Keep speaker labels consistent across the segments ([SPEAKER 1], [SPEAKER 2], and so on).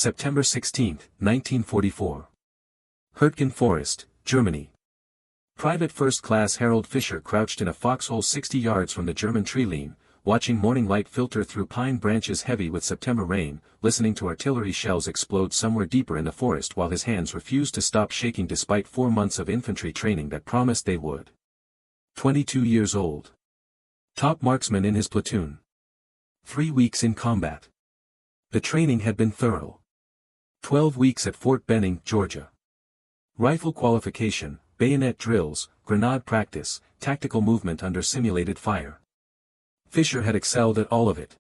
[SPEAKER 1] September 16, 1944. Hürtgen Forest, Germany. Private First Class Harold Fischer crouched in a foxhole 60 yards from the German tree line, watching morning light filter through pine branches heavy with September rain, listening to artillery shells explode somewhere deeper in the forest while his hands refused to stop shaking despite 4 months of infantry training that promised they would. 22 years old. Top marksman in his platoon. 3 weeks in combat. The training had been thorough. 12 weeks at Fort Benning, Georgia. Rifle qualification, bayonet drills, grenade practice, tactical movement under simulated fire. Fischer had excelled at all of it.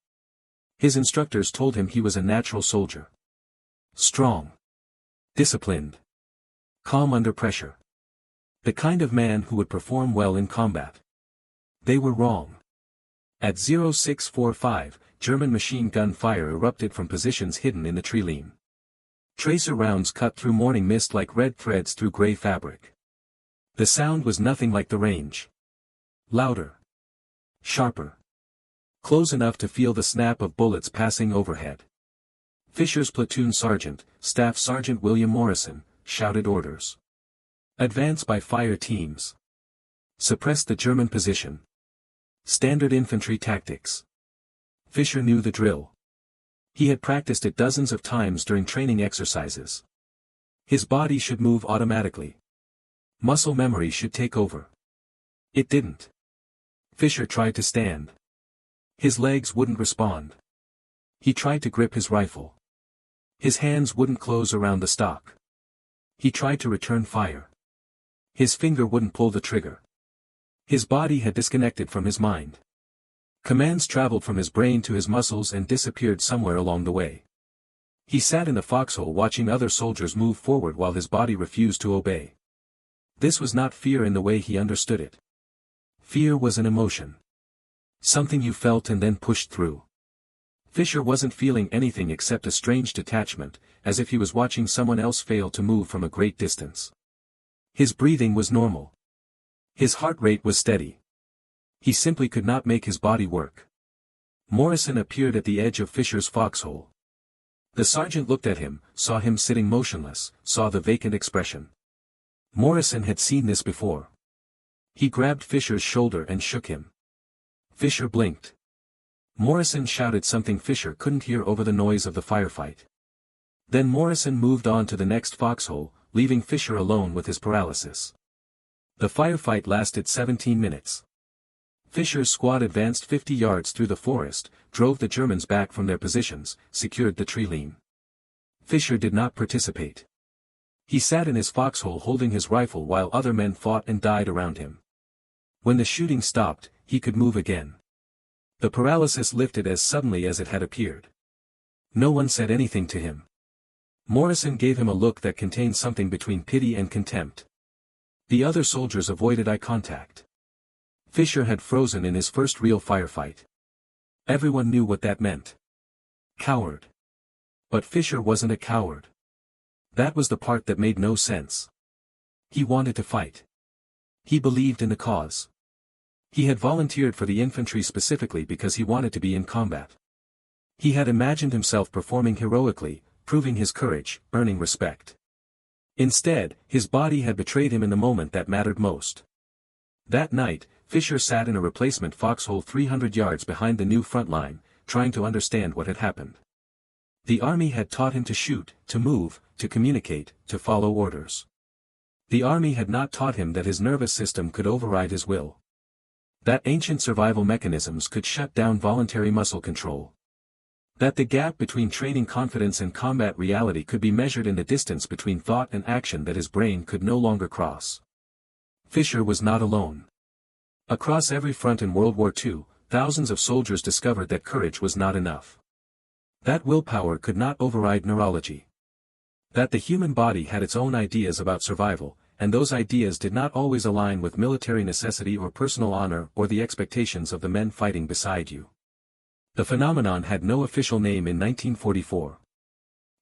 [SPEAKER 1] His instructors told him he was a natural soldier. Strong. Disciplined. Calm under pressure. The kind of man who would perform well in combat. They were wrong. At 0645, German machine gun fire erupted from positions hidden in the tree line. Tracer rounds cut through morning mist like red threads through gray fabric. The sound was nothing like the range. Louder. Sharper. Close enough to feel the snap of bullets passing overhead. Fischer's platoon sergeant, Staff Sergeant William Morrison, shouted orders. Advance by fire teams. Suppress the German position. Standard infantry tactics. Fischer knew the drill. He had practiced it dozens of times during training exercises. His body should move automatically. Muscle memory should take over. It didn't. Fischer tried to stand. His legs wouldn't respond. He tried to grip his rifle. His hands wouldn't close around the stock. He tried to return fire. His finger wouldn't pull the trigger. His body had disconnected from his mind. Commands traveled from his brain to his muscles and disappeared somewhere along the way. He sat in the foxhole watching other soldiers move forward while his body refused to obey. This was not fear in the way he understood it. Fear was an emotion. Something you felt and then pushed through. Fischer wasn't feeling anything except a strange detachment, as if he was watching someone else fail to move from a great distance. His breathing was normal. His heart rate was steady. He simply could not make his body work. Morrison appeared at the edge of Fischer's foxhole. The sergeant looked at him, saw him sitting motionless, saw the vacant expression. Morrison had seen this before. He grabbed Fischer's shoulder and shook him. Fischer blinked. Morrison shouted something Fischer couldn't hear over the noise of the firefight. Then Morrison moved on to the next foxhole, leaving Fischer alone with his paralysis. The firefight lasted 17 minutes. Fischer's squad advanced 50 yards through the forest, drove the Germans back from their positions, secured the tree line. Fischer did not participate. He sat in his foxhole holding his rifle while other men fought and died around him. When the shooting stopped, he could move again. The paralysis lifted as suddenly as it had appeared. No one said anything to him. Morrison gave him a look that contained something between pity and contempt. The other soldiers avoided eye contact. Fischer had frozen in his first real firefight. Everyone knew what that meant. Coward. But Fischer wasn't a coward. That was the part that made no sense. He wanted to fight. He believed in the cause. He had volunteered for the infantry specifically because he wanted to be in combat. He had imagined himself performing heroically, proving his courage, earning respect. Instead, his body had betrayed him in the moment that mattered most. That night, Fischer sat in a replacement foxhole 300 yards behind the new front line, trying to understand what had happened. The army had taught him to shoot, to move, to communicate, to follow orders. The army had not taught him that his nervous system could override his will. That ancient survival mechanisms could shut down voluntary muscle control. That the gap between training confidence and combat reality could be measured in the distance between thought and action that his brain could no longer cross. Fischer was not alone. Across every front in World War II, thousands of soldiers discovered that courage was not enough. That willpower could not override neurology. That the human body had its own ideas about survival, and those ideas did not always align with military necessity or personal honor or the expectations of the men fighting beside you. The phenomenon had no official name in 1944.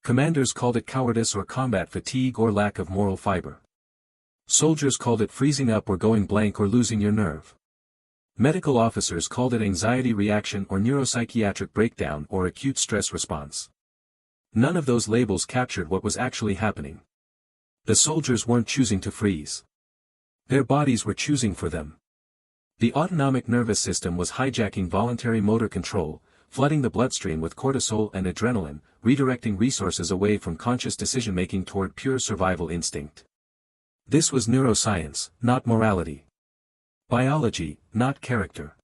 [SPEAKER 1] Commanders called it cowardice or combat fatigue or lack of moral fiber. Soldiers called it freezing up or going blank or losing your nerve. Medical officers called it anxiety reaction or neuropsychiatric breakdown or acute stress response. None of those labels captured what was actually happening. The soldiers weren't choosing to freeze. Their bodies were choosing for them. The autonomic nervous system was hijacking voluntary motor control, flooding the bloodstream with cortisol and adrenaline, redirecting resources away from conscious decision-making toward pure survival instinct. This was neuroscience, not morality. Biology, not character.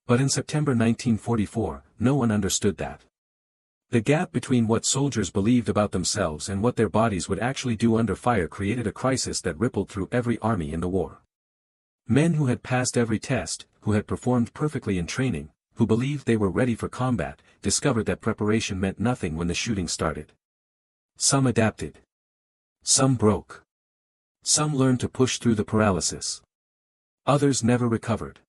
[SPEAKER 1] But in September 1944, no one understood that. The gap between what soldiers believed about themselves and what their bodies would actually do under fire created a crisis that rippled through every army in the war. Men who had passed every test, who had performed perfectly in training, who believed they were ready for combat, discovered that preparation meant nothing when the shooting started. Some adapted. Some broke. Some learned to push through the paralysis. Others never recovered.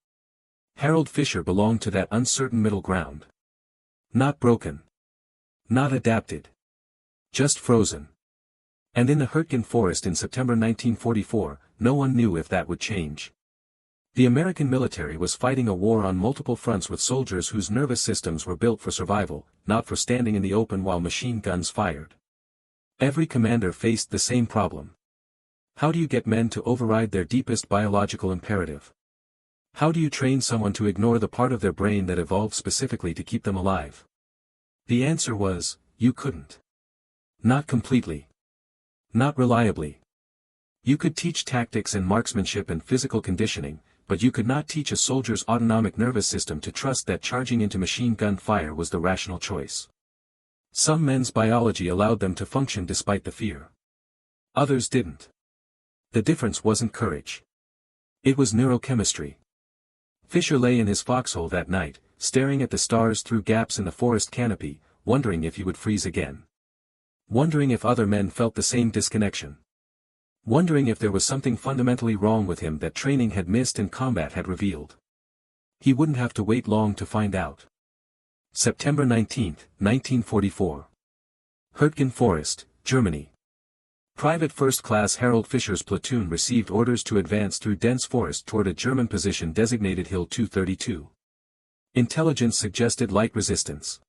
[SPEAKER 1] Harold Fischer belonged to that uncertain middle ground. Not broken. Not adapted. Just frozen. And in the Hürtgen forest in September 1944, no one knew if that would change. The American military was fighting a war on multiple fronts with soldiers whose nervous systems were built for survival, not for standing in the open while machine guns fired. Every commander faced the same problem. How do you get men to override their deepest biological imperative? How do you train someone to ignore the part of their brain that evolved specifically to keep them alive? The answer was, you couldn't. Not completely. Not reliably. You could teach tactics and marksmanship and physical conditioning, but you could not teach a soldier's autonomic nervous system to trust that charging into machine gun fire was the rational choice. Some men's biology allowed them to function despite the fear. Others didn't. The difference wasn't courage. It was neurochemistry. Fischer lay in his foxhole that night, staring at the stars through gaps in the forest canopy, wondering if he would freeze again. Wondering if other men felt the same disconnection. Wondering if there was something fundamentally wrong with him that training had missed and combat had revealed. He wouldn't have to wait long to find out. September 19, 1944. Hürtgen Forest, Germany. Private First Class Harold Fischer's platoon received orders to advance through dense forest toward a German position designated Hill 232. Intelligence suggested light resistance.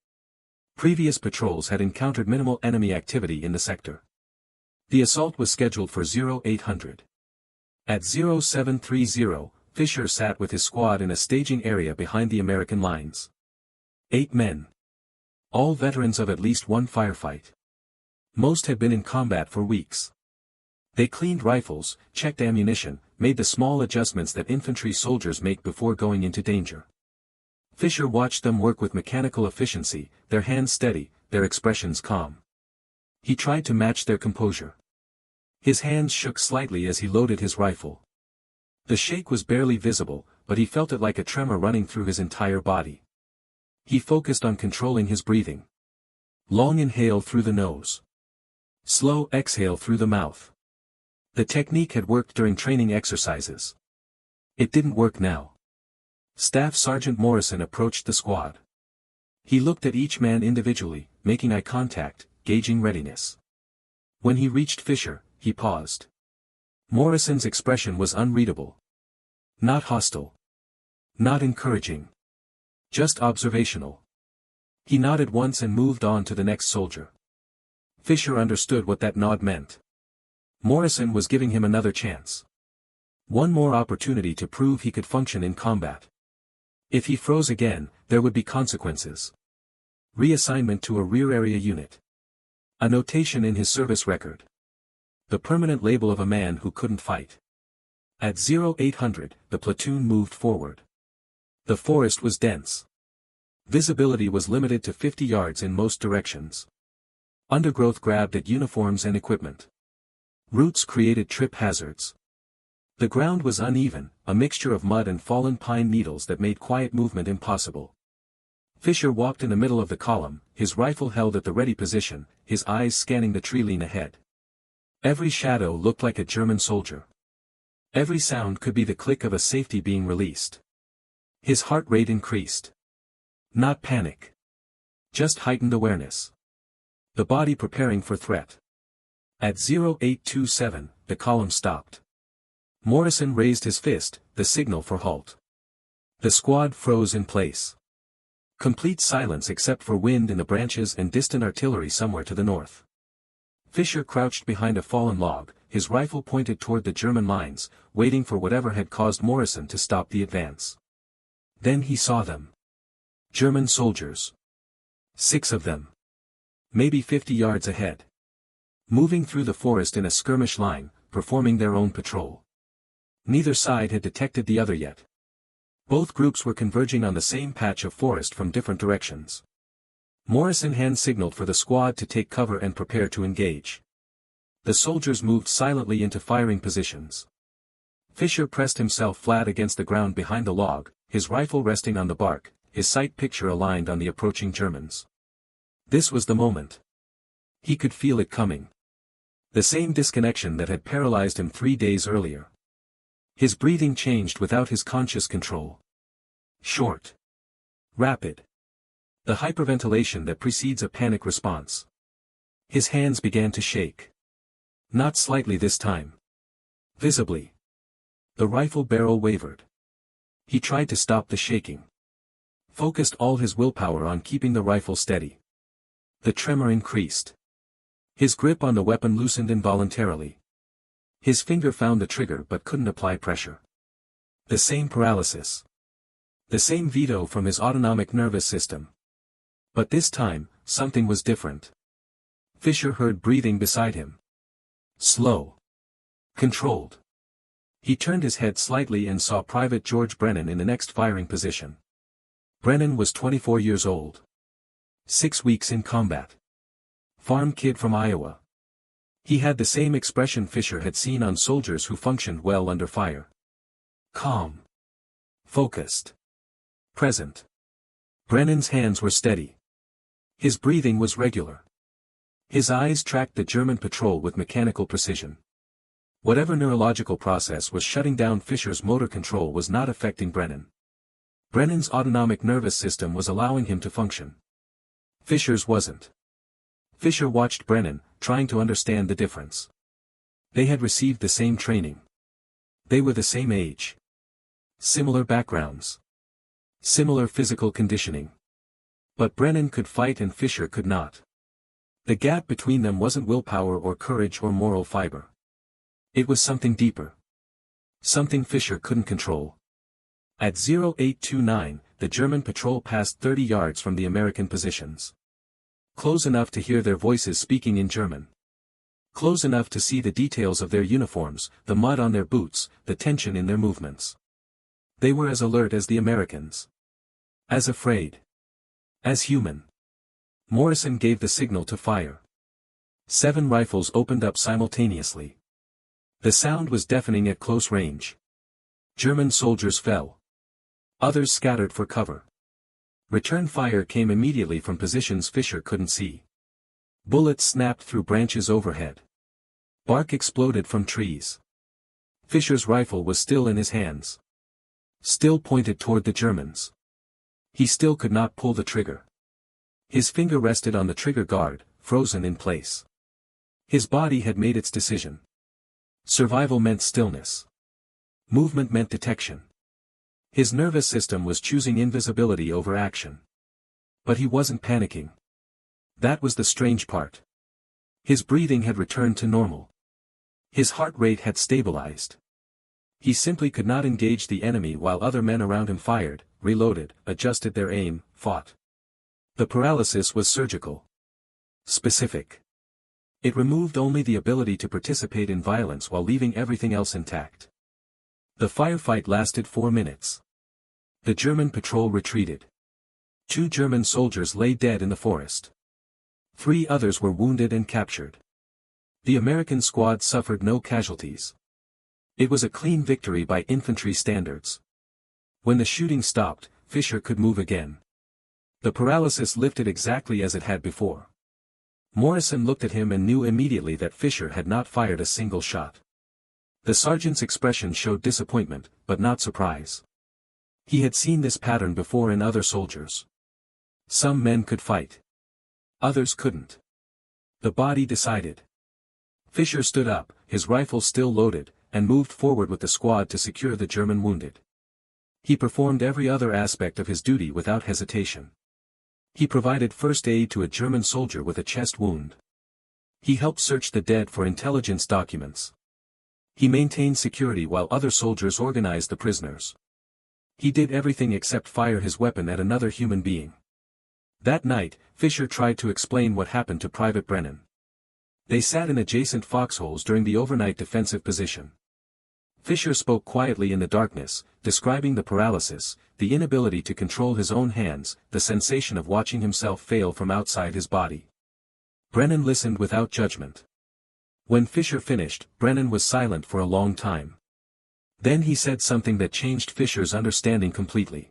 [SPEAKER 1] Previous patrols had encountered minimal enemy activity in the sector. The assault was scheduled for 0800. At 0730, Fischer sat with his squad in a staging area behind the American lines. 8 men. All veterans of at least one firefight. Most had been in combat for weeks. They cleaned rifles, checked ammunition, made the small adjustments that infantry soldiers make before going into danger. Fischer watched them work with mechanical efficiency, their hands steady, their expressions calm. He tried to match their composure. His hands shook slightly as he loaded his rifle. The shake was barely visible, but he felt it like a tremor running through his entire body. He focused on controlling his breathing. Long inhale through the nose. Slow exhale through the mouth. The technique had worked during training exercises. It didn't work now. Staff Sergeant Morrison approached the squad. He looked at each man individually, making eye contact, gauging readiness. When he reached Fischer, he paused. Morrison's expression was unreadable. Not hostile. Not encouraging. Just observational. He nodded once and moved on to the next soldier. Fischer understood what that nod meant. Morrison was giving him another chance. One more opportunity to prove he could function in combat. If he froze again, there would be consequences. Reassignment to a rear area unit. A notation in his service record. The permanent label of a man who couldn't fight. At 0800, the platoon moved forward. The forest was dense. Visibility was limited to 50 yards in most directions. Undergrowth grabbed at uniforms and equipment. Roots created trip hazards. The ground was uneven, a mixture of mud and fallen pine needles that made quiet movement impossible. Fischer walked in the middle of the column, his rifle held at the ready position, his eyes scanning the tree line ahead. Every shadow looked like a German soldier. Every sound could be the click of a safety being released. His heart rate increased. Not panic. Just heightened awareness. The body preparing for threat. At 0827, the column stopped. Morrison raised his fist, the signal for halt. The squad froze in place. Complete silence except for wind in the branches and distant artillery somewhere to the north. Fischer crouched behind a fallen log, his rifle pointed toward the German lines, waiting for whatever had caused Morrison to stop the advance. Then he saw them. German soldiers. 6 of them. Maybe 50 yards ahead. Moving through the forest in a skirmish line, performing their own patrol. Neither side had detected the other yet. Both groups were converging on the same patch of forest from different directions. Morrison hand-signaled for the squad to take cover and prepare to engage. The soldiers moved silently into firing positions. Fischer pressed himself flat against the ground behind the log, his rifle resting on the bark, his sight picture aligned on the approaching Germans. This was the moment. He could feel it coming. The same disconnection that had paralyzed him 3 days earlier. His breathing changed without his conscious control. Short. Rapid. The hyperventilation that precedes a panic response. His hands began to shake. Not slightly this time. Visibly. The rifle barrel wavered. He tried to stop the shaking. Focused all his willpower on keeping the rifle steady. The tremor increased. His grip on the weapon loosened involuntarily. His finger found the trigger but couldn't apply pressure. The same paralysis. The same veto from his autonomic nervous system. But this time, something was different. Fischer heard breathing beside him. Slow. Controlled. He turned his head slightly and saw Private George Brennan in the next firing position. Brennan was 24 years old. 6 weeks in combat. Farm kid from Iowa. He had the same expression Fischer had seen on soldiers who functioned well under fire. Calm. Focused. Present. Brennan's hands were steady. His breathing was regular. His eyes tracked the German patrol with mechanical precision. Whatever neurological process was shutting down Fischer's motor control was not affecting Brennan. Brennan's autonomic nervous system was allowing him to function. Fischer's wasn't. Fischer watched Brennan, trying to understand the difference. They had received the same training. They were the same age. Similar backgrounds. Similar physical conditioning. But Brennan could fight and Fischer could not. The gap between them wasn't willpower or courage or moral fiber. It was something deeper. Something Fischer couldn't control. At 0829, the German patrol passed 30 yards from the American positions. Close enough to hear their voices speaking in German. Close enough to see the details of their uniforms, the mud on their boots, the tension in their movements. They were as alert as the Americans. As afraid. As human. Morrison gave the signal to fire. 7 rifles opened up simultaneously. The sound was deafening at close range. German soldiers fell. Others scattered for cover. Return fire came immediately from positions Fischer couldn't see. Bullets snapped through branches overhead. Bark exploded from trees. Fischer's rifle was still in his hands. Still pointed toward the Germans. He still could not pull the trigger. His finger rested on the trigger guard, frozen in place. His body had made its decision. Survival meant stillness. Movement meant detection. His nervous system was choosing invisibility over action. But he wasn't panicking. That was the strange part. His breathing had returned to normal. His heart rate had stabilized. He simply could not engage the enemy while other men around him fired, reloaded, adjusted their aim, fought. The paralysis was surgical. Specific. It removed only the ability to participate in violence while leaving everything else intact. The firefight lasted 4 minutes. The German patrol retreated. 2 German soldiers lay dead in the forest. 3 others were wounded and captured. The American squad suffered no casualties. It was a clean victory by infantry standards. When the shooting stopped, Fischer could move again. The paralysis lifted exactly as it had before. Morrison looked at him and knew immediately that Fischer had not fired a single shot. The sergeant's expression showed disappointment, but not surprise. He had seen this pattern before in other soldiers. Some men could fight. Others couldn't. The body decided. Fischer stood up, his rifle still loaded, and moved forward with the squad to secure the German wounded. He performed every other aspect of his duty without hesitation. He provided first aid to a German soldier with a chest wound. He helped search the dead for intelligence documents. He maintained security while other soldiers organized the prisoners. He did everything except fire his weapon at another human being. That night, Fischer tried to explain what happened to Private Brennan. They sat in adjacent foxholes during the overnight defensive position. Fischer spoke quietly in the darkness, describing the paralysis, the inability to control his own hands, the sensation of watching himself fail from outside his body. Brennan listened without judgment. When Fischer finished, Brennan was silent for a long time. Then he said something that changed Fischer's understanding completely.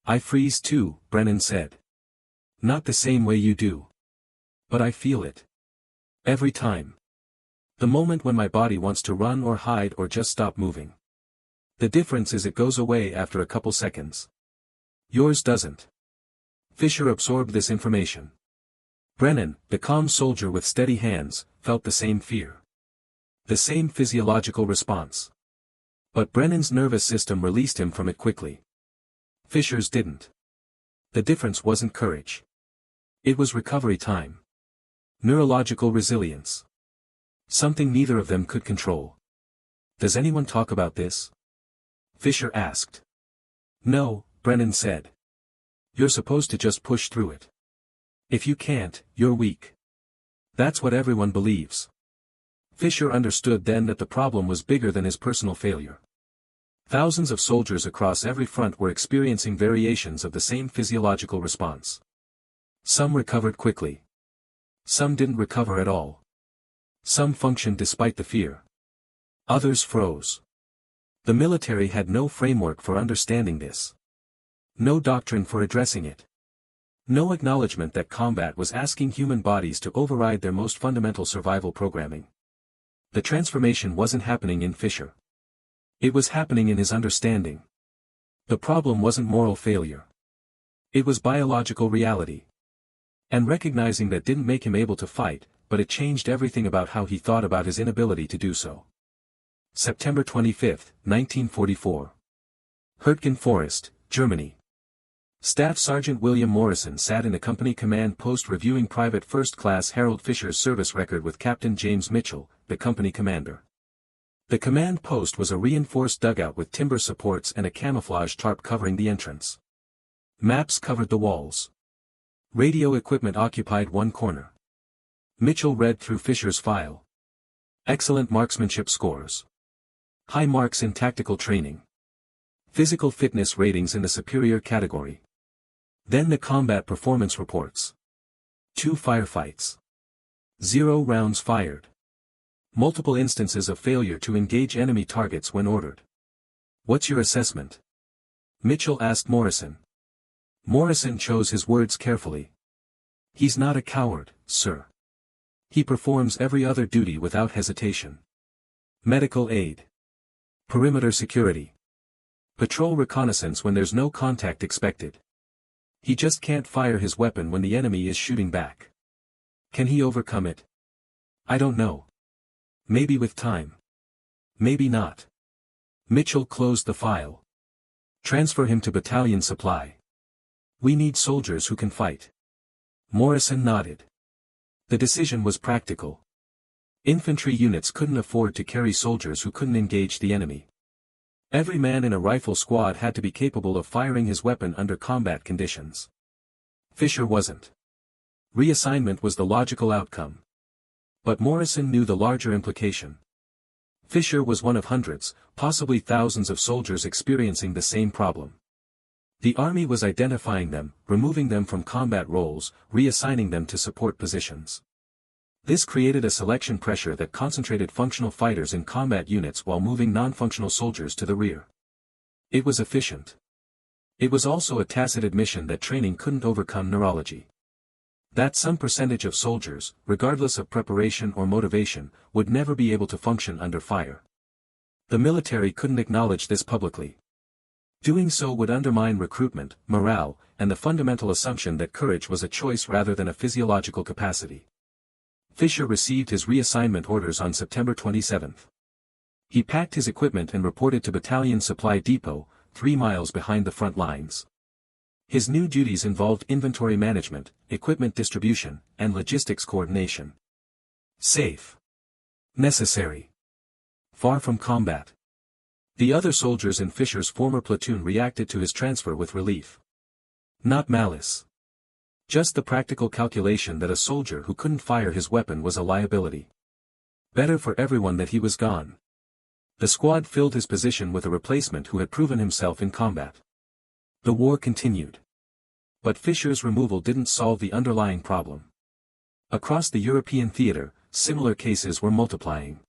[SPEAKER 1] "I freeze too," Brennan said. "Not the same way you do. But I feel it. Every time. The moment when my body wants to run or hide or just stop moving. The difference is it goes away after a couple seconds. Yours doesn't." Fischer absorbed this information. Brennan, the calm soldier with steady hands, felt the same fear. The same physiological response. But Brennan's nervous system released him from it quickly. Fischer's didn't. The difference wasn't courage. It was recovery time. Neurological resilience. Something neither of them could control. "Does anyone talk about this?" Fischer asked. "No," Brennan said. "You're supposed to just push through it. If you can't, you're weak. That's what everyone believes." Fischer understood then that the problem was bigger than his personal failure. Thousands of soldiers across every front were experiencing variations of the same physiological response. Some recovered quickly. Some didn't recover at all. Some functioned despite the fear. Others froze. The military had no framework for understanding this. No doctrine for addressing it. No acknowledgement that combat was asking human bodies to override their most fundamental survival programming. The transformation wasn't happening in Fischer. It was happening in his understanding. The problem wasn't moral failure. It was biological reality. And recognizing that didn't make him able to fight, but it changed everything about how he thought about his inability to do so. September 25, 1944. Hürtgen Forest, Germany. Staff Sergeant William Morrison sat in a company command post reviewing Private First Class Harold Fischer's service record with Captain James Mitchell, the company commander. The command post was a reinforced dugout with timber supports and a camouflage tarp covering the entrance. Maps covered the walls. Radio equipment occupied one corner. Mitchell read through Fischer's file. Excellent marksmanship scores. High marks in tactical training. Physical fitness ratings in the superior category. Then the combat performance reports. 2 firefights. 0 rounds fired. Multiple instances of failure to engage enemy targets when ordered. "What's your assessment?" Mitchell asked Morrison. Morrison chose his words carefully. "He's not a coward, sir. He performs every other duty without hesitation. Medical aid. Perimeter security. Patrol reconnaissance when there's no contact expected. He just can't fire his weapon when the enemy is shooting back. Can he overcome it? I don't know. Maybe with time. Maybe not." Mitchell closed the file. "Transfer him to battalion supply. We need soldiers who can fight." Morrison nodded. The decision was practical. Infantry units couldn't afford to carry soldiers who couldn't engage the enemy. Every man in a rifle squad had to be capable of firing his weapon under combat conditions. Fischer wasn't. Reassignment was the logical outcome. But Morrison knew the larger implication. Fischer was one of hundreds, possibly thousands of soldiers experiencing the same problem. The army was identifying them, removing them from combat roles, reassigning them to support positions. This created a selection pressure that concentrated functional fighters in combat units while moving non-functional soldiers to the rear. It was efficient. It was also a tacit admission that training couldn't overcome neurology. That some percentage of soldiers, regardless of preparation or motivation, would never be able to function under fire. The military couldn't acknowledge this publicly. Doing so would undermine recruitment, morale, and the fundamental assumption that courage was a choice rather than a physiological capacity. Fischer received his reassignment orders on September 27. He packed his equipment and reported to Battalion Supply Depot, 3 miles behind the front lines. His new duties involved inventory management, equipment distribution, and logistics coordination. Safe. Necessary. Far from combat. The other soldiers in Fischer's former platoon reacted to his transfer with relief. Not malice. Just the practical calculation that a soldier who couldn't fire his weapon was a liability. Better for everyone that he was gone. The squad filled his position with a replacement who had proven himself in combat. The war continued. But Fischer's removal didn't solve the underlying problem. Across the European theater, similar cases were multiplying.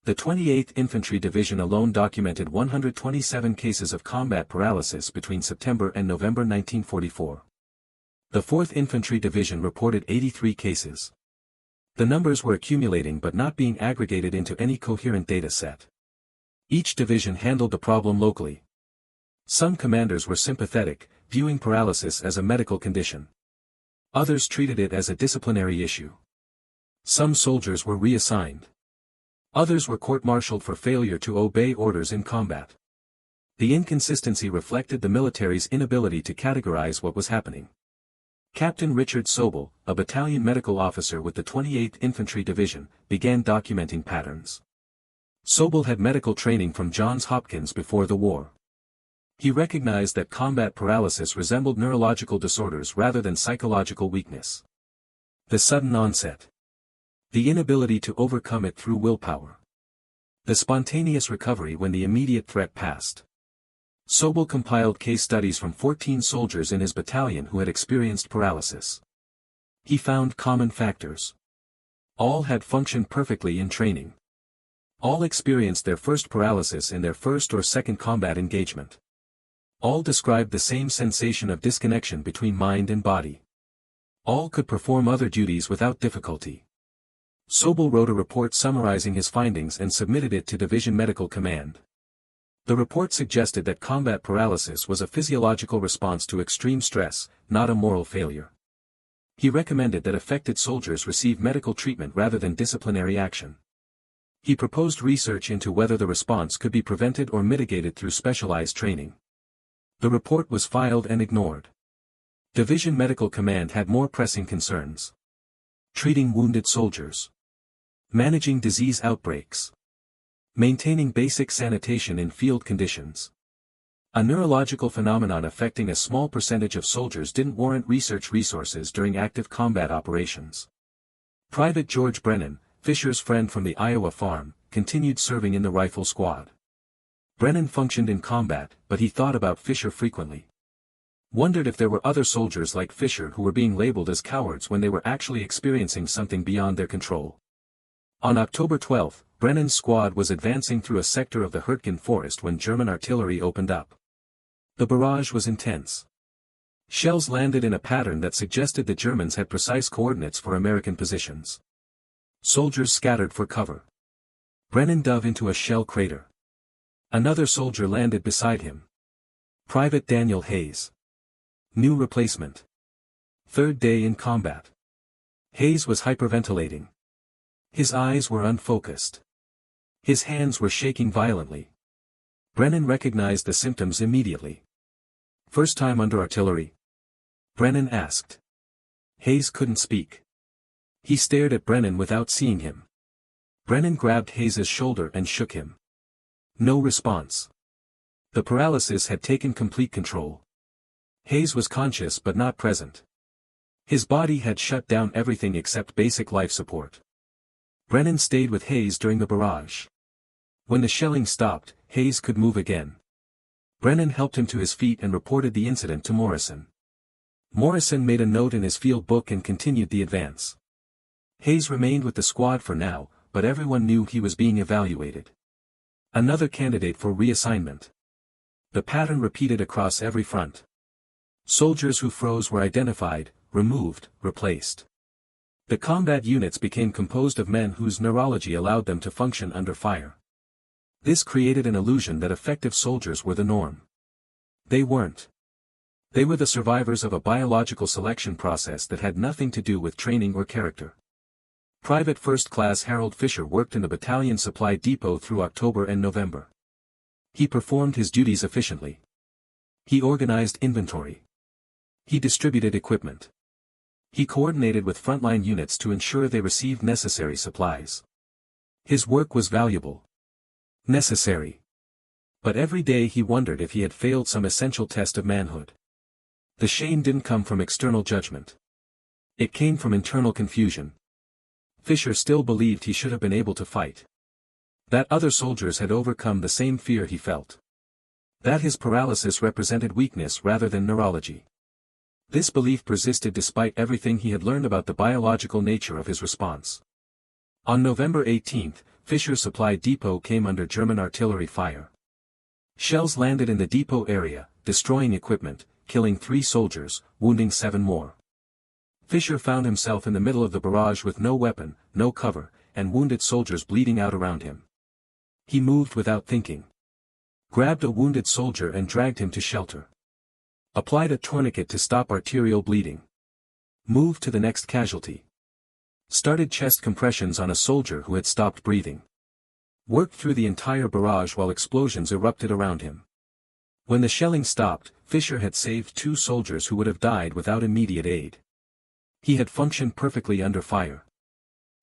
[SPEAKER 1] The 28th Infantry Division alone documented 127 cases of combat paralysis between September and November 1944. The 4th Infantry Division reported 83 cases. The numbers were accumulating but not being aggregated into any coherent data set. Each division handled the problem locally. Some commanders were sympathetic, viewing paralysis as a medical condition. Others treated it as a disciplinary issue. Some soldiers were reassigned. Others were court-martialed for failure to obey orders in combat. The inconsistency reflected the military's inability to categorize what was happening. Captain Richard Sobel, a battalion medical officer with the 28th Infantry Division, began documenting patterns. Sobel had medical training from Johns Hopkins before the war. He recognized that combat paralysis resembled neurological disorders rather than psychological weakness. The sudden onset. The inability to overcome it through willpower. The spontaneous recovery when the immediate threat passed. Sobel compiled case studies from 14 soldiers in his battalion who had experienced paralysis. He found common factors. All had functioned perfectly in training. All experienced their first paralysis in their first or second combat engagement. All described the same sensation of disconnection between mind and body. All could perform other duties without difficulty. Sobel wrote a report summarizing his findings and submitted it to Division Medical Command. The report suggested that combat paralysis was a physiological response to extreme stress, not a moral failure. He recommended that affected soldiers receive medical treatment rather than disciplinary action. He proposed research into whether the response could be prevented or mitigated through specialized training. The report was filed and ignored. Division Medical Command had more pressing concerns. Treating wounded soldiers. Managing disease outbreaks. Maintaining basic sanitation in field conditions. A neurological phenomenon affecting a small percentage of soldiers didn't warrant research resources during active combat operations. Private George Brennan, Fischer's friend from the Iowa farm, continued serving in the rifle squad. Brennan functioned in combat, but he thought about Fischer frequently. Wondered if there were other soldiers like Fischer who were being labeled as cowards when they were actually experiencing something beyond their control. On October 12, Brennan's squad was advancing through a sector of the Hürtgen forest when German artillery opened up. The barrage was intense. Shells landed in a pattern that suggested the Germans had precise coordinates for American positions. Soldiers scattered for cover. Brennan dove into a shell crater. Another soldier landed beside him. Private Daniel Hayes. New replacement. Third day in combat. Hayes was hyperventilating. His eyes were unfocused. His hands were shaking violently. Brennan recognized the symptoms immediately. First time under artillery? Brennan asked. Hayes couldn't speak. He stared at Brennan without seeing him. Brennan grabbed Hayes's shoulder and shook him. No response. The paralysis had taken complete control. Hayes was conscious but not present. His body had shut down everything except basic life support. Brennan stayed with Hayes during the barrage. When the shelling stopped, Hayes could move again. Brennan helped him to his feet and reported the incident to Morrison. Morrison made a note in his field book and continued the advance. Hayes remained with the squad for now, but everyone knew he was being evaluated. Another candidate for reassignment. The pattern repeated across every front. Soldiers who froze were identified, removed, replaced. The combat units became composed of men whose neurology allowed them to function under fire. This created an illusion that effective soldiers were the norm. They weren't. They were the survivors of a biological selection process that had nothing to do with training or character. Private First Class Harold Fischer worked in the battalion supply depot through October and November. He performed his duties efficiently. He organized inventory. He distributed equipment. He coordinated with frontline units to ensure they received necessary supplies. His work was valuable. Necessary. But every day he wondered if he had failed some essential test of manhood. The shame didn't come from external judgment. It came from internal confusion. Fischer still believed he should have been able to fight. That other soldiers had overcome the same fear he felt. That his paralysis represented weakness rather than neurology. This belief persisted despite everything he had learned about the biological nature of his response. On November 18, Fischer's supply depot came under German artillery fire. Shells landed in the depot area, destroying equipment, killing 3 soldiers, wounding 7 more. Fischer found himself in the middle of the barrage with no weapon, no cover, and wounded soldiers bleeding out around him. He moved without thinking. Grabbed a wounded soldier and dragged him to shelter. Applied a tourniquet to stop arterial bleeding. Moved to the next casualty. Started chest compressions on a soldier who had stopped breathing. Worked through the entire barrage while explosions erupted around him. When the shelling stopped, Fischer had saved 2 soldiers who would have died without immediate aid. He had functioned perfectly under fire.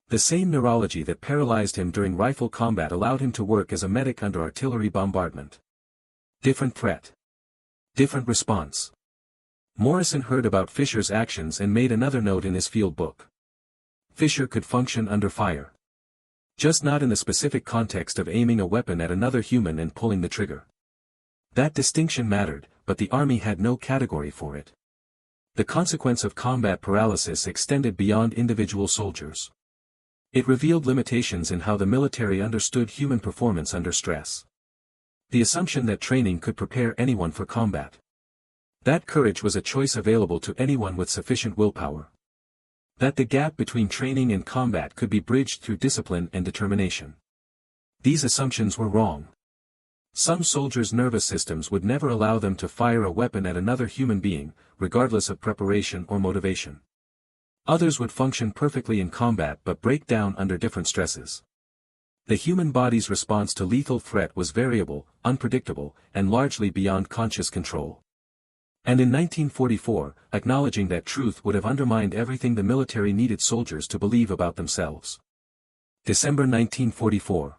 [SPEAKER 1] The same neurology that paralyzed him during rifle combat allowed him to work as a medic under artillery bombardment. Different threat. Different response. Morrison heard about Fischer's actions and made another note in his field book. Fischer could function under fire. Just not in the specific context of aiming a weapon at another human and pulling the trigger. That distinction mattered, but the army had no category for it. The consequence of combat paralysis extended beyond individual soldiers. It revealed limitations in how the military understood human performance under stress. The assumption that training could prepare anyone for combat. That courage was a choice available to anyone with sufficient willpower. That the gap between training and combat could be bridged through discipline and determination. These assumptions were wrong. Some soldiers' nervous systems would never allow them to fire a weapon at another human being, regardless of preparation or motivation. Others would function perfectly in combat but break down under different stresses. The human body's response to lethal threat was variable, unpredictable, and largely beyond conscious control. And in 1944, acknowledging that truth would have undermined everything the military needed soldiers to believe about themselves. December 1944.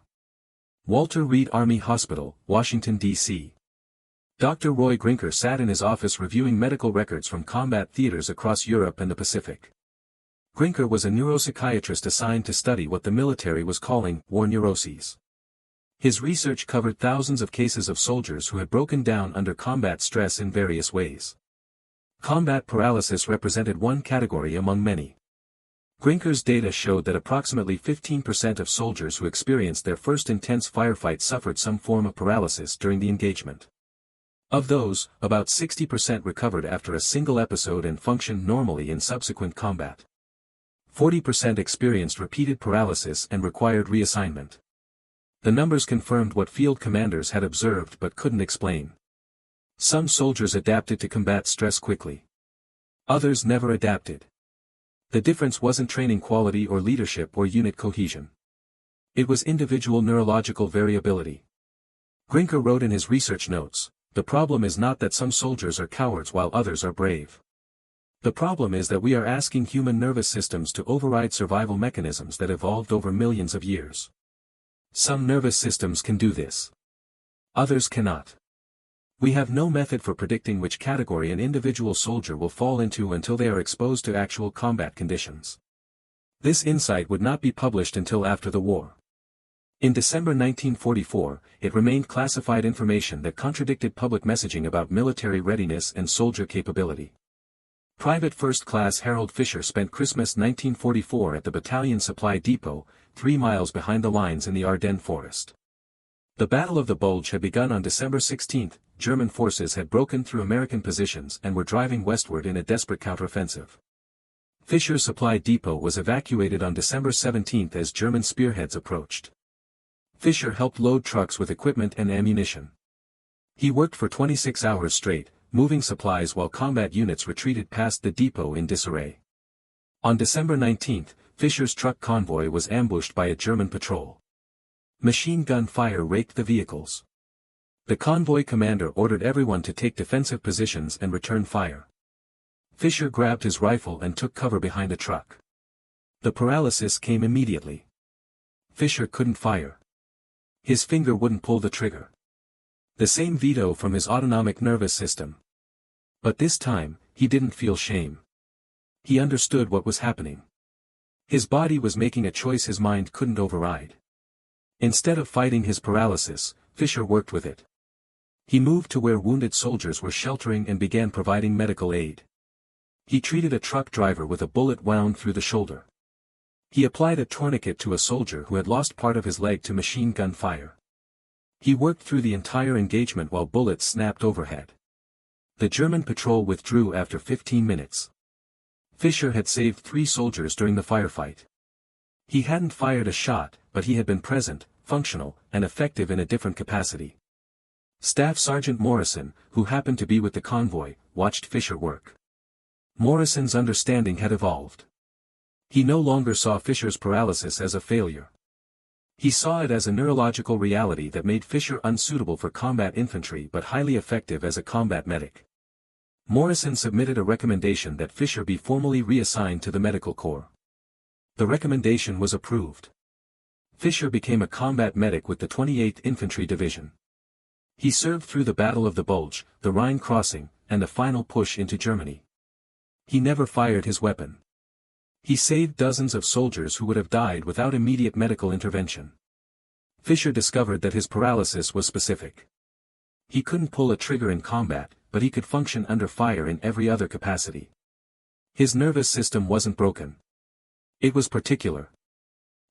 [SPEAKER 1] Walter Reed Army Hospital, Washington, D.C. Dr. Roy Grinker sat in his office reviewing medical records from combat theaters across Europe and the Pacific. Grinker was a neuropsychiatrist assigned to study what the military was calling war neuroses. His research covered thousands of cases of soldiers who had broken down under combat stress in various ways. Combat paralysis represented one category among many. Grinker's data showed that approximately 15% of soldiers who experienced their first intense firefight suffered some form of paralysis during the engagement. Of those, about 60% recovered after a single episode and functioned normally in subsequent combat. 40% experienced repeated paralysis and required reassignment. The numbers confirmed what field commanders had observed but couldn't explain. Some soldiers adapted to combat stress quickly. Others never adapted. The difference wasn't training quality or leadership or unit cohesion. It was individual neurological variability. Grinker wrote in his research notes, "The problem is not that some soldiers are cowards while others are brave. The problem is that we are asking human nervous systems to override survival mechanisms that evolved over millions of years. Some nervous systems can do this. Others cannot. We have no method for predicting which category an individual soldier will fall into until they are exposed to actual combat conditions." This insight would not be published until after the war. In December 1944, it remained classified information that contradicted public messaging about military readiness and soldier capability. Private First Class Harold Fischer spent Christmas 1944 at the battalion supply depot, 3 miles behind the lines in the Ardennes forest. The Battle of the Bulge had begun on December 16. German forces had broken through American positions and were driving westward in a desperate counteroffensive. Fischer's supply depot was evacuated on December 17 as German spearheads approached. Fischer helped load trucks with equipment and ammunition. He worked for 26 hours straight, moving supplies while combat units retreated past the depot in disarray. On December 19, Fischer's truck convoy was ambushed by a German patrol. Machine gun fire raked the vehicles. The convoy commander ordered everyone to take defensive positions and return fire. Fischer grabbed his rifle and took cover behind a truck. The paralysis came immediately. Fischer couldn't fire. His finger wouldn't pull the trigger. The same veto from his autonomic nervous system. But this time, he didn't feel shame. He understood what was happening. His body was making a choice his mind couldn't override. Instead of fighting his paralysis, Fischer worked with it. He moved to where wounded soldiers were sheltering and began providing medical aid. He treated a truck driver with a bullet wound through the shoulder. He applied a tourniquet to a soldier who had lost part of his leg to machine gun fire. He worked through the entire engagement while bullets snapped overhead. The German patrol withdrew after 15 minutes. Fischer had saved 3 soldiers during the firefight. He hadn't fired a shot, but he had been present, functional, and effective in a different capacity. Staff Sergeant Morrison, who happened to be with the convoy, watched Fischer work. Morrison's understanding had evolved. He no longer saw Fischer's paralysis as a failure. He saw it as a neurological reality that made Fischer unsuitable for combat infantry but highly effective as a combat medic. Morrison submitted a recommendation that Fischer be formally reassigned to the medical corps. The recommendation was approved. Fischer became a combat medic with the 28th Infantry Division. He served through the Battle of the Bulge, the Rhine crossing, and the final push into Germany. He never fired his weapon. He saved dozens of soldiers who would have died without immediate medical intervention. Fischer discovered that his paralysis was specific. He couldn't pull a trigger in combat, but he could function under fire in every other capacity. His nervous system wasn't broken. It was particular.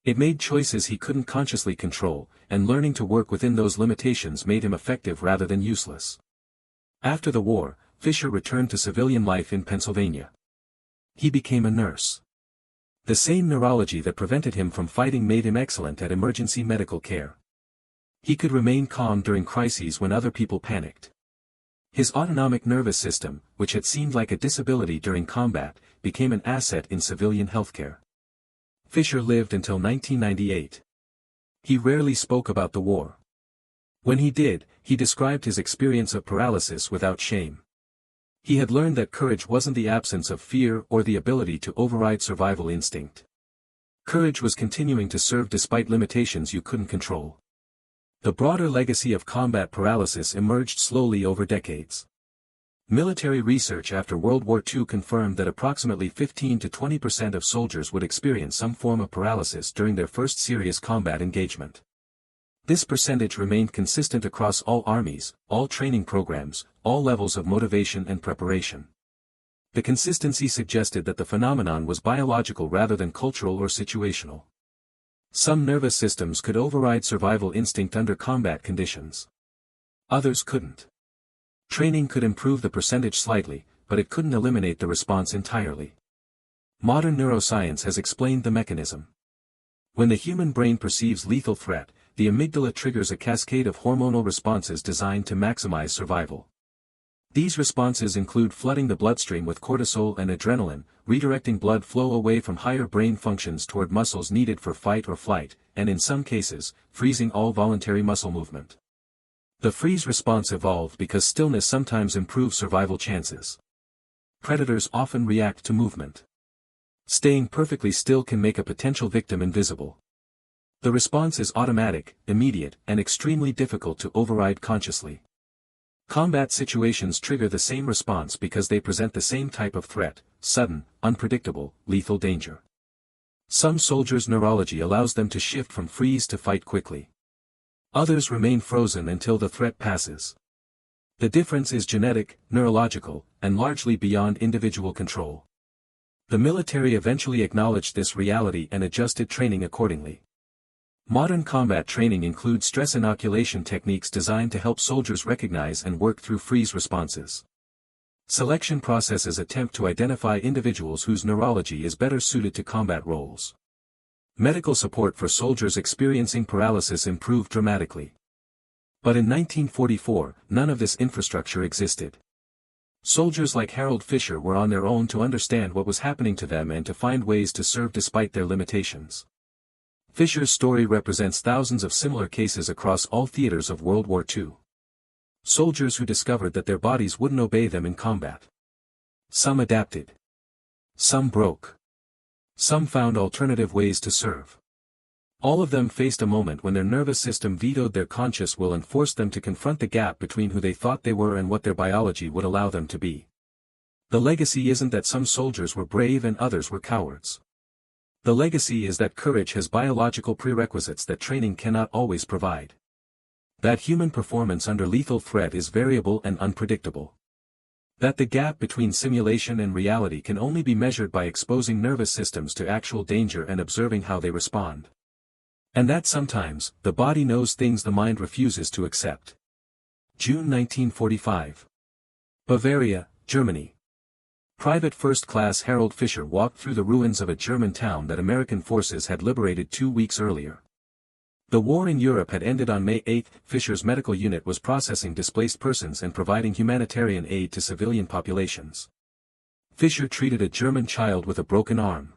[SPEAKER 1] It made choices he couldn't consciously control, and learning to work within those limitations made him effective rather than useless. After the war, Fischer returned to civilian life in Pennsylvania. He became a nurse. The same neurology that prevented him from fighting made him excellent at emergency medical care. He could remain calm during crises when other people panicked. His autonomic nervous system, which had seemed like a disability during combat, became an asset in civilian healthcare. Fischer lived until 1998. He rarely spoke about the war. When he did, he described his experience of paralysis without shame. He had learned that courage wasn't the absence of fear or the ability to override survival instinct. Courage was continuing to serve despite limitations you couldn't control. The broader legacy of combat paralysis emerged slowly over decades. Military research after World War II confirmed that approximately 15 to 20% of soldiers would experience some form of paralysis during their first serious combat engagement. This percentage remained consistent across all armies, all training programs, all levels of motivation and preparation. The consistency suggested that the phenomenon was biological rather than cultural or situational. Some nervous systems could override survival instinct under combat conditions. Others couldn't. Training could improve the percentage slightly, but it couldn't eliminate the response entirely. Modern neuroscience has explained the mechanism. When the human brain perceives lethal threat, the amygdala triggers a cascade of hormonal responses designed to maximize survival. These responses include flooding the bloodstream with cortisol and adrenaline, redirecting blood flow away from higher brain functions toward muscles needed for fight or flight, and in some cases, freezing all voluntary muscle movement. The freeze response evolved because stillness sometimes improves survival chances. Predators often react to movement. Staying perfectly still can make a potential victim invisible. The response is automatic, immediate, and extremely difficult to override consciously. Combat situations trigger the same response because they present the same type of threat: sudden, unpredictable, lethal danger. Some soldiers' neurology allows them to shift from freeze to fight quickly. Others remain frozen until the threat passes. The difference is genetic, neurological, and largely beyond individual control. The military eventually acknowledged this reality and adjusted training accordingly. Modern combat training includes stress inoculation techniques designed to help soldiers recognize and work through freeze responses. Selection processes attempt to identify individuals whose neurology is better suited to combat roles. Medical support for soldiers experiencing paralysis improved dramatically. But in 1944, none of this infrastructure existed. Soldiers like Harold Fischer were on their own to understand what was happening to them and to find ways to serve despite their limitations. Fischer's story represents thousands of similar cases across all theaters of World War II. Soldiers who discovered that their bodies wouldn't obey them in combat. Some adapted. Some broke. Some found alternative ways to serve. All of them faced a moment when their nervous system vetoed their conscious will and forced them to confront the gap between who they thought they were and what their biology would allow them to be. The legacy isn't that some soldiers were brave and others were cowards. The legacy is that courage has biological prerequisites that training cannot always provide. That human performance under lethal threat is variable and unpredictable. That the gap between simulation and reality can only be measured by exposing nervous systems to actual danger and observing how they respond. And that sometimes, the body knows things the mind refuses to accept. June 1945. Bavaria, Germany. Private First Class Harold Fischer walked through the ruins of a German town that American forces had liberated 2 weeks earlier. The war in Europe had ended on May 8. Fischer's medical unit was processing displaced persons and providing humanitarian aid to civilian populations. Fischer treated a German child with a broken arm.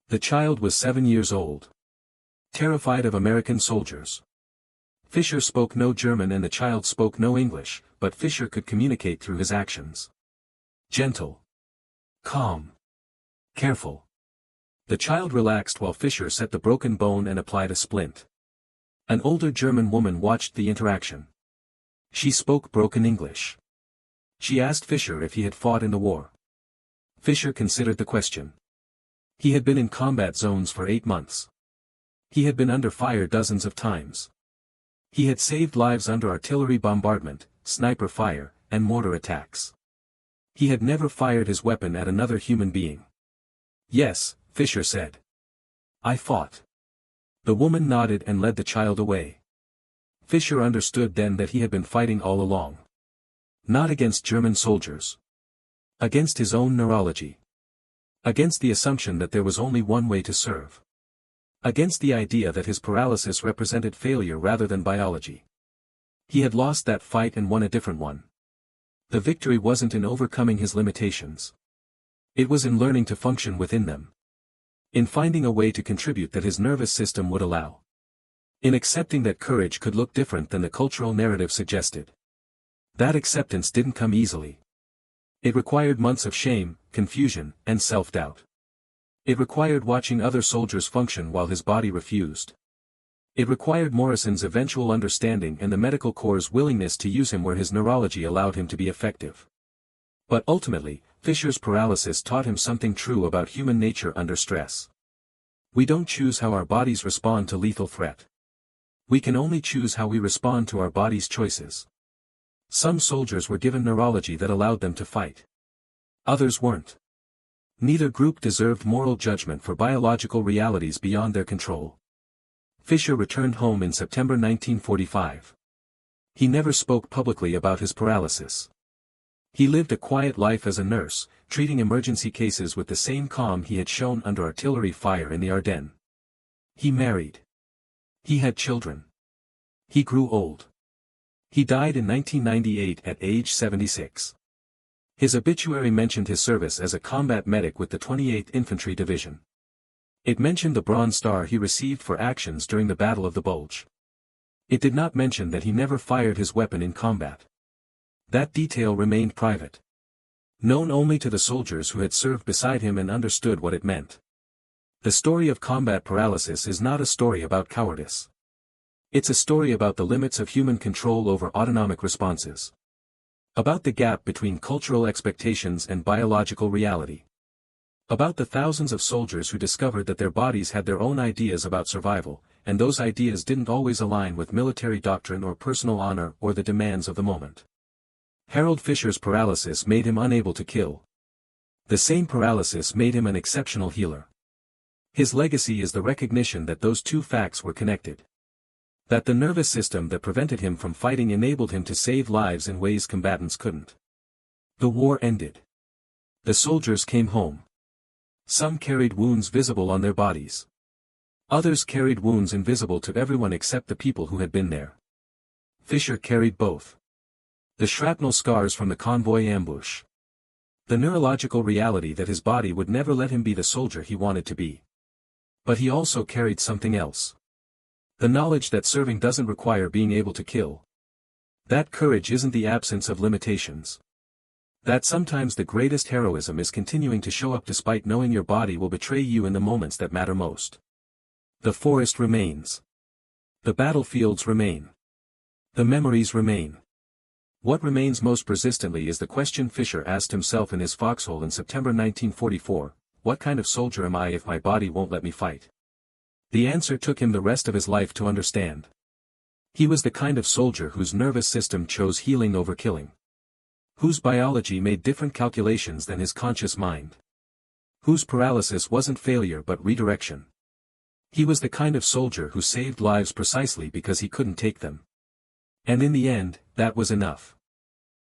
[SPEAKER 1] The child was 7 years old. Terrified of American soldiers. Fischer spoke no German and the child spoke no English, but Fischer could communicate through his actions. Gentle. Calm. Careful. The child relaxed while Fischer set the broken bone and applied a splint. An older German woman watched the interaction. She spoke broken English. She asked Fischer if he had fought in the war. Fischer considered the question. He had been in combat zones for 8 months. He had been under fire dozens of times. He had saved lives under artillery bombardment, sniper fire, and mortar attacks. He had never fired his weapon at another human being. Yes, Fischer said. I fought. The woman nodded and led the child away. Fischer understood then that he had been fighting all along. Not against German soldiers. Against his own neurology. Against the assumption that there was only one way to serve. Against the idea that his paralysis represented failure rather than biology. He had lost that fight and won a different one. The victory wasn't in overcoming his limitations. It was in learning to function within them. In finding a way to contribute that his nervous system would allow. In accepting that courage could look different than the cultural narrative suggested. That acceptance didn't come easily. It required months of shame, confusion, and self-doubt. It required watching other soldiers function while his body refused. It required Morrison's eventual understanding and the medical corps' willingness to use him where his neurology allowed him to be effective. But ultimately, Fischer's paralysis taught him something true about human nature under stress. We don't choose how our bodies respond to lethal threat. We can only choose how we respond to our body's choices. Some soldiers were given neurology that allowed them to fight. Others weren't. Neither group deserved moral judgment for biological realities beyond their control. Fischer returned home in September 1945. He never spoke publicly about his paralysis. He lived a quiet life as a nurse, treating emergency cases with the same calm he had shown under artillery fire in the Ardennes. He married. He had children. He grew old. He died in 1998 at age 76. His obituary mentioned his service as a combat medic with the 28th Infantry Division. It mentioned the Bronze Star he received for actions during the Battle of the Bulge. It did not mention that he never fired his weapon in combat. That detail remained private. Known only to the soldiers who had served beside him and understood what it meant. The story of combat paralysis is not a story about cowardice. It's a story about the limits of human control over autonomic responses. About the gap between cultural expectations and biological reality. About the thousands of soldiers who discovered that their bodies had their own ideas about survival, and those ideas didn't always align with military doctrine or personal honor or the demands of the moment. Harold Fischer's paralysis made him unable to kill. The same paralysis made him an exceptional healer. His legacy is the recognition that those two facts were connected. That the nervous system that prevented him from fighting enabled him to save lives in ways combatants couldn't. The war ended. The soldiers came home. Some carried wounds visible on their bodies. Others carried wounds invisible to everyone except the people who had been there. Fischer carried both. The shrapnel scars from the convoy ambush. The neurological reality that his body would never let him be the soldier he wanted to be. But he also carried something else. The knowledge that serving doesn't require being able to kill. That courage isn't the absence of limitations. That sometimes the greatest heroism is continuing to show up despite knowing your body will betray you in the moments that matter most. The forest remains. The battlefields remain. The memories remain. What remains most persistently is the question Fischer asked himself in his foxhole in September 1944, what kind of soldier am I if my body won't let me fight? The answer took him the rest of his life to understand. He was the kind of soldier whose nervous system chose healing over killing. Whose biology made different calculations than his conscious mind. Whose paralysis wasn't failure but redirection. He was the kind of soldier who saved lives precisely because he couldn't take them. And in the end, that was enough.